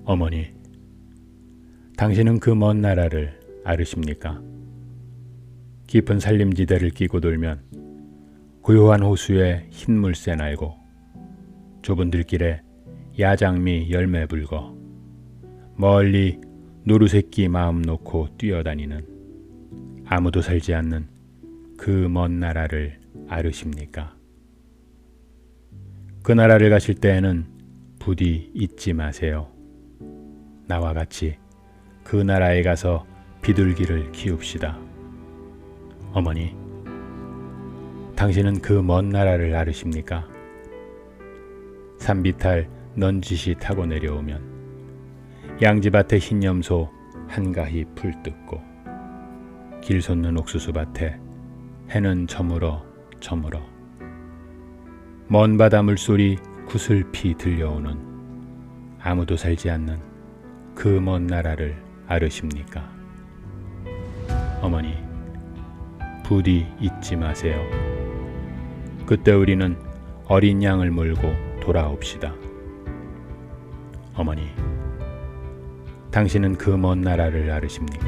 어머니, 당신은 그 먼 나라를 알으십니까? 깊은 산림지대를 끼고 돌면 고요한 호수에 흰 물새 날고 좁은 들길에 야장미 열매 불거 멀리 노루새끼 마음 놓고 뛰어다니는 아무도 살지 않는 그 먼 나라를 알으십니까? 그 나라를 가실 때에는 부디 잊지 마세요. 나와 같이 그 나라에 가서 비둘기를 키웁시다. 어머니, 당신은 그 먼 나라를 알으십니까? 산비탈 넌지시 타고 내려오면 양지밭에 흰 염소 한가히 풀 뜯고 길 솟는 옥수수밭에 해는 저물어 먼 바다 물소리 구슬피 들려오는 아무도 살지 않는 그 먼 나라를 알으십니까? 어머니, 부디 잊지 마세요. 그때 우리는 어린 양을 몰고 돌아옵시다. 어머니, 당신은 그 먼 나라를 알으십니까?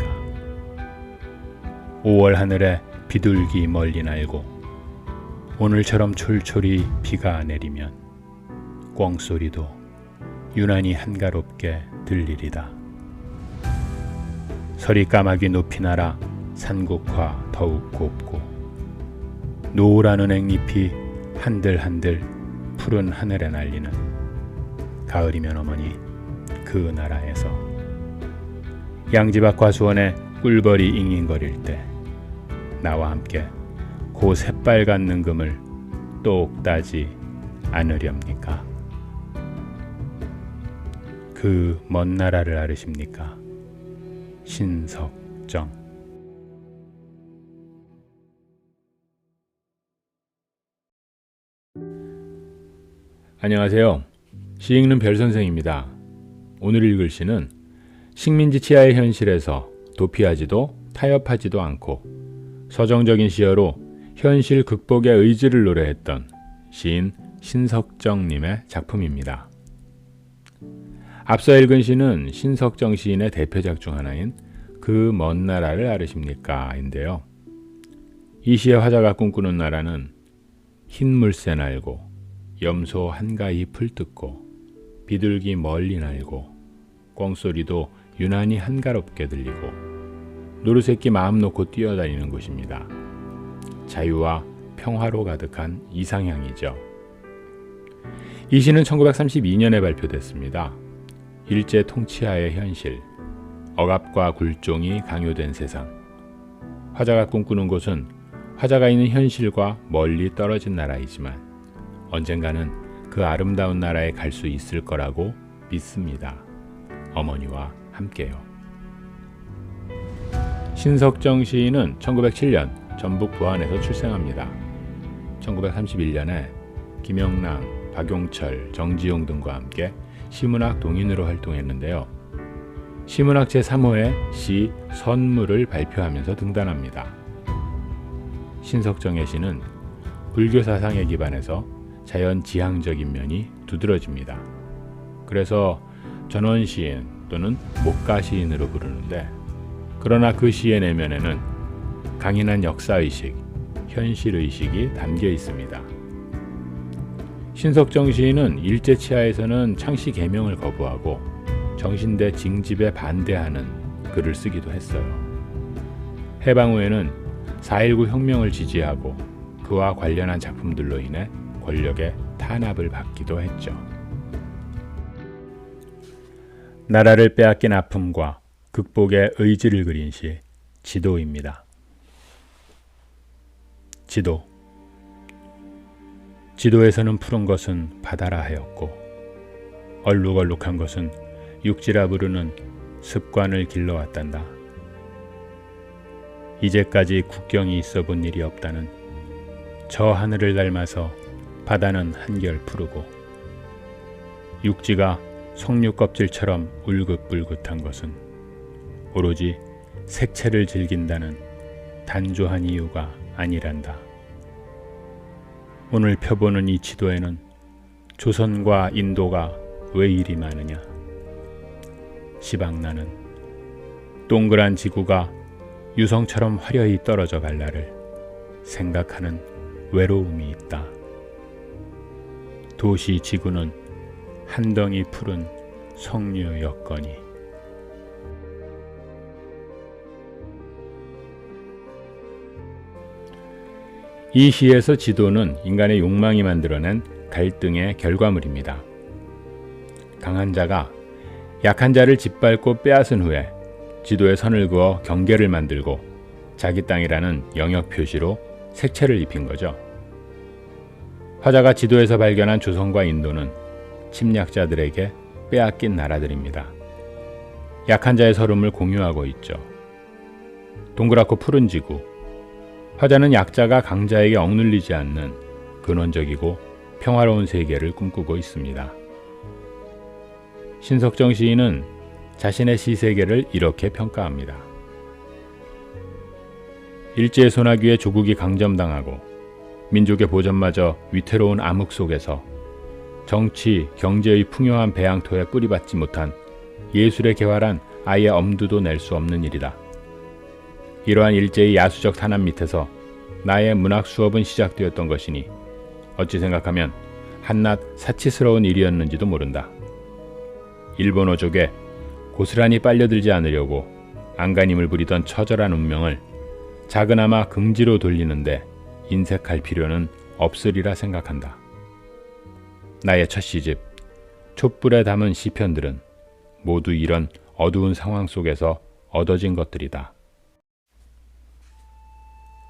5월 하늘에 비둘기 멀리 날고 오늘처럼 촐촐히 비가 내리면 꿩소리도 유난히 한가롭게 들리리다. 서리 까마귀 높이 날아 산국화 더욱 곱고 노란 은행잎이 한들한들 푸른 하늘에 날리는 가을이면 어머니 그 나라에서 양지밭 과수원에 꿀벌이 잉잉거릴 때 나와 함께 그 새빨간 능금을 똑 따지 않으렵니까? 그 먼 나라를 알으십니까? 신석정. 안녕하세요. 시 읽는 별선생입니다. 오늘 읽을 시는 식민지 치하의 현실에서 도피하지도 타협하지도 않고 서정적인 시어로 현실 극복의 의지를 노래했던 시인 신석정님의 작품입니다. 앞서 읽은 시는 신석정 시인의 대표작 중 하나인 그 먼 나라를 알으십니까? 인데요. 이 시의 화자가 꿈꾸는 나라는 흰 물새 날고 염소 한가히 풀 뜯고 비둘기 멀리 날고 꿩소리도 유난히 한가롭게 들리고 노루새끼 마음 놓고 뛰어다니는 곳입니다. 자유와 평화로 가득한 이상향이죠. 이 시는 1932년에 발표됐습니다. 일제 통치하의 현실, 억압과 굴종이 강요된 세상. 화자가 꿈꾸는 곳은 화자가 있는 현실과 멀리 떨어진 나라이지만 언젠가는 그 아름다운 나라에 갈 수 있을 거라고 믿습니다. 어머니와 함께요. 신석정 시인은 1907년 전북 부안에서 출생합니다. 1931년에 김영랑, 박용철, 정지용 등과 함께 시문학 동인으로 활동했는데요. 시문학 제3호의 시 선물을 발표하면서 등단합니다. 신석정의 시는 불교 사상에 기반해서 자연지향적인 면이 두드러집니다. 그래서 전원시인 또는 목가시인으로 부르는데, 그러나 그 시의 내면에는 강인한 역사의식, 현실의식이 담겨 있습니다. 신석정 시인은 일제치하에서는 창씨 개명을 거부하고 정신대 징집에 반대하는 글을 쓰기도 했어요. 해방 후에는 4.19 혁명을 지지하고 그와 관련한 작품들로 인해 권력의 탄압을 받기도 했죠. 나라를 빼앗긴 아픔과 극복의 의지를 그린 시 지도입니다. 지도에서는 푸른 것은 바다라 하였고 얼룩얼룩한 것은 육지라 부르는 습관을 길러왔단다. 이제까지 국경이 있어 본 일이 없다는 저 하늘을 닮아서 바다는 한결 푸르고 육지가 석류 껍질처럼 울긋불긋한 것은 오로지 색채를 즐긴다는 단조한 이유가 아니란다. 오늘 펴보는 이 지도에는 조선과 인도가 왜 이리 많으냐? 시박나는 동그란 지구가 유성처럼 화려히 떨어져 갈 날을 생각하는 외로움이 있다. 도시 지구는 한 덩이 푸른 석류였거니. 이 시에서 지도는 인간의 욕망이 만들어낸 갈등의 결과물입니다. 강한 자가 약한 자를 짓밟고 빼앗은 후에 지도에 선을 그어 경계를 만들고 자기 땅이라는 영역 표시로 색채를 입힌 거죠. 화자가 지도에서 발견한 조선과 인도는 침략자들에게 빼앗긴 나라들입니다. 약한 자의 서름을 공유하고 있죠. 동그랗고 푸른 지구. 화자는 약자가 강자에게 억눌리지 않는 근원적이고 평화로운 세계를 꿈꾸고 있습니다. 신석정 시인은 자신의 시세계를 이렇게 평가합니다. 일제의 소나기에 조국이 강점당하고 민족의 보전마저 위태로운 암흑 속에서 정치, 경제의 풍요한 배양토에 뿌리받지 못한 예술의 개활한 아예 엄두도 낼 수 없는 일이다. 이러한 일제의 야수적 탄압 밑에서 나의 문학 수업은 시작되었던 것이니 어찌 생각하면 한낱 사치스러운 일이었는지도 모른다. 일본어족에 고스란히 빨려들지 않으려고 안간힘을 부리던 처절한 운명을 작은아마 긍지로 돌리는데 인색할 필요는 없으리라 생각한다. 나의 첫 시집, 촛불에 담은 시편들은 모두 이런 어두운 상황 속에서 얻어진 것들이다.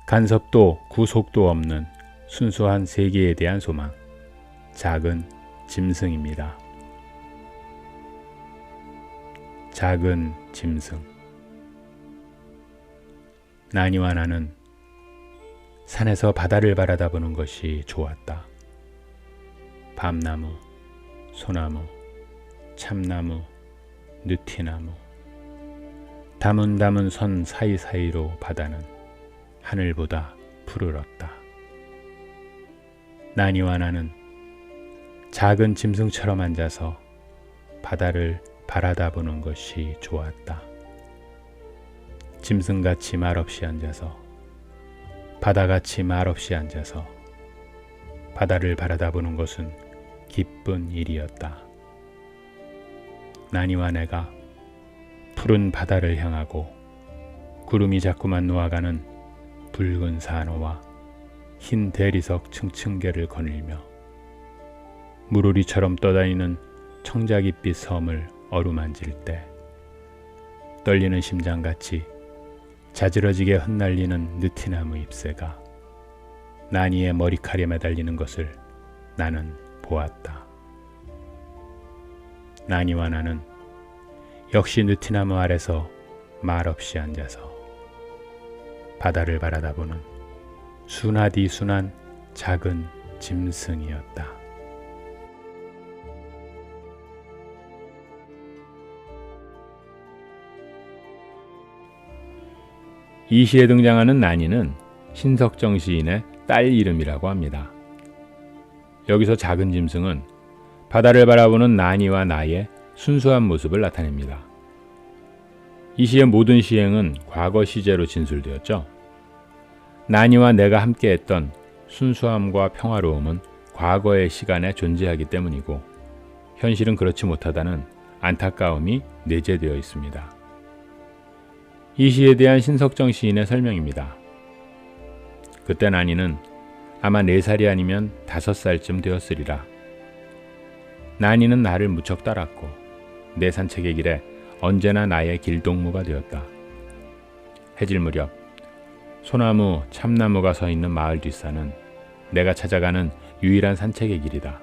간섭도 구속도 없는 순수한 세계에 대한 소망, 작은 짐승입니다. 작은 짐승. 나니와 나는 산에서 바다를 바라다보는 것이 좋았다. 밤나무, 소나무, 참나무, 느티나무. 다문다문 선 사이사이로 바다는 하늘보다 푸르렀다. 나니와 나는 작은 짐승처럼 앉아서 바다를 바라다보는 것이 좋았다. 짐승같이 말없이 앉아서, 바다같이 말없이 앉아서 바다를 바라다보는 것은 기쁜 일이었다. 나니와 내가 푸른 바다를 향하고 구름이 자꾸만 놓아가는 붉은 산호와 흰 대리석 층층계를 거닐며 물오리처럼 떠다니는 청자깃빛 섬을 어루만질 때 떨리는 심장같이 자지러지게 흩날리는 느티나무 잎새가 나니의 머리칼에 매달리는 것을 나는 보았다. 나니와 나는 역시 느티나무 아래서 말없이 앉아서 바다를 바라다보는 순하디 순한 작은 짐승이었다. 이 시에 등장하는 나니는 신석정 시인의 딸 이름이라고 합니다. 여기서 작은 짐승은 바다를 바라보는 나니와 나의 순수한 모습을 나타냅니다. 이 시의 모든 시행은 과거 시제로 진술되었죠. 나니와 내가 함께했던 순수함과 평화로움은 과거의 시간에 존재하기 때문이고 현실은 그렇지 못하다는 안타까움이 내재되어 있습니다. 이 시에 대한 신석정 시인의 설명입니다. 그때 나니는 아마 4살이 아니면 5살쯤 되었으리라. 나니는 나를 무척 따랐고 내 산책의 길에 언제나 나의 길동무가 되었다. 해질 무렵 소나무, 참나무가 서 있는 마을 뒷산은 내가 찾아가는 유일한 산책의 길이다.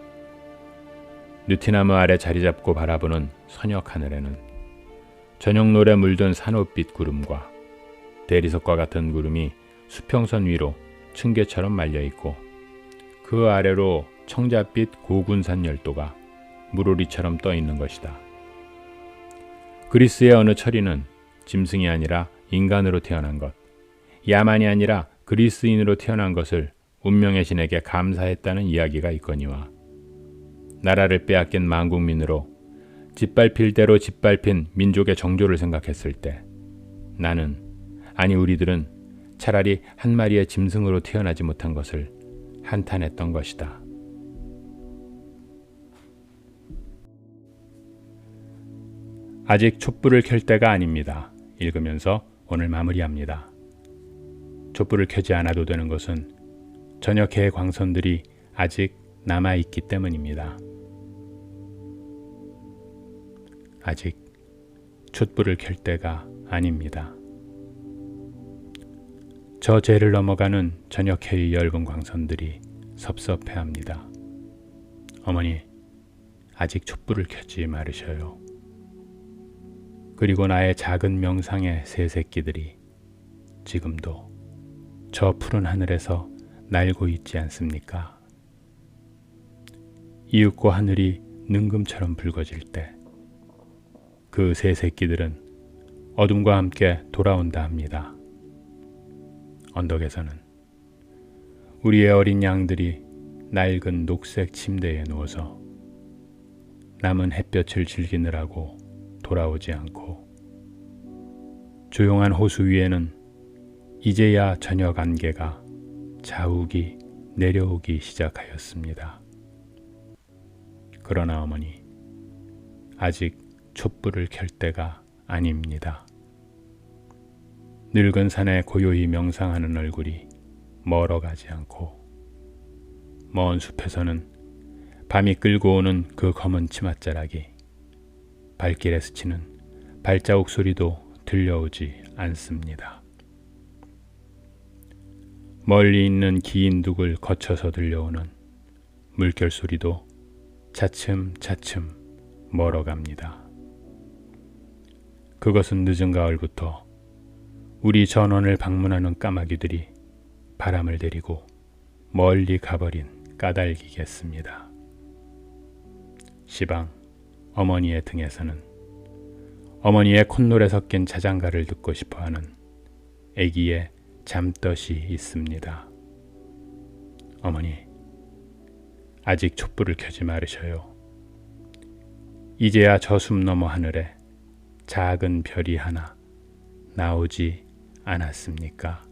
느티나무 아래 자리 잡고 바라보는 서녁 하늘에는 저녁 노래 물든 산호빛 구름과 대리석과 같은 구름이 수평선 위로 층계처럼 말려있고 그 아래로 청자빛 고군산 열도가 물오리처럼 떠있는 것이다. 그리스의 어느 처리는 짐승이 아니라 인간으로 태어난 것, 야만이 아니라 그리스인으로 태어난 것을 운명의 신에게 감사했다는 이야기가 있거니와 나라를 빼앗긴 만국민으로 짓밟힐 대로 짓밟힌 민족의 정조를 생각했을 때 나는, 아니 우리들은 차라리 한 마리의 짐승으로 태어나지 못한 것을 한탄했던 것이다. 아직 촛불을 켤 때가 아닙니다. 읽으면서 오늘 마무리합니다. 촛불을 켜지 않아도 되는 것은 전역해의 광선들이 아직 남아있기 때문입니다. 아직 촛불을 켤 때가 아닙니다. 저 죄를 넘어가는 전역해의 엷은 광선들이 섭섭해합니다. 어머니, 아직 촛불을 켜지 말으셔요. 그리고 나의 작은 명상의 새 새끼들이 지금도 저 푸른 하늘에서 날고 있지 않습니까? 이윽고 하늘이 능금처럼 붉어질 때 그 새 새끼들은 어둠과 함께 돌아온다 합니다. 언덕에서는 우리의 어린 양들이 낡은 녹색 침대에 누워서 남은 햇볕을 즐기느라고 돌아오지 않고, 조용한 호수 위에는 이제야 저녁 안개가 자욱이 내려오기 시작하였습니다. 그러나 어머니, 아직 촛불을 켤 때가 아닙니다. 늙은 산에 고요히 명상하는 얼굴이 멀어가지 않고, 먼 숲에서는 밤이 끌고 오는 그 검은 치맛자락이 발길에 스치는 발자국 소리도 들려오지 않습니다. 멀리 있는 긴 둑을 거쳐서 들려오는 물결 소리도 차츰차츰 멀어갑니다. 그것은 늦은 가을부터 우리 전원을 방문하는 까마귀들이 바람을 데리고 멀리 가버린 까닭이겠습니다. 시방 어머니의 등에서는 어머니의 콧노래 섞인 자장가를 듣고 싶어하는 애기의 잠덫이 있습니다. 어머니, 아직 촛불을 켜지 말으셔요. 이제야 저 숲 너머 하늘에 작은 별이 하나 나오지 않았습니까?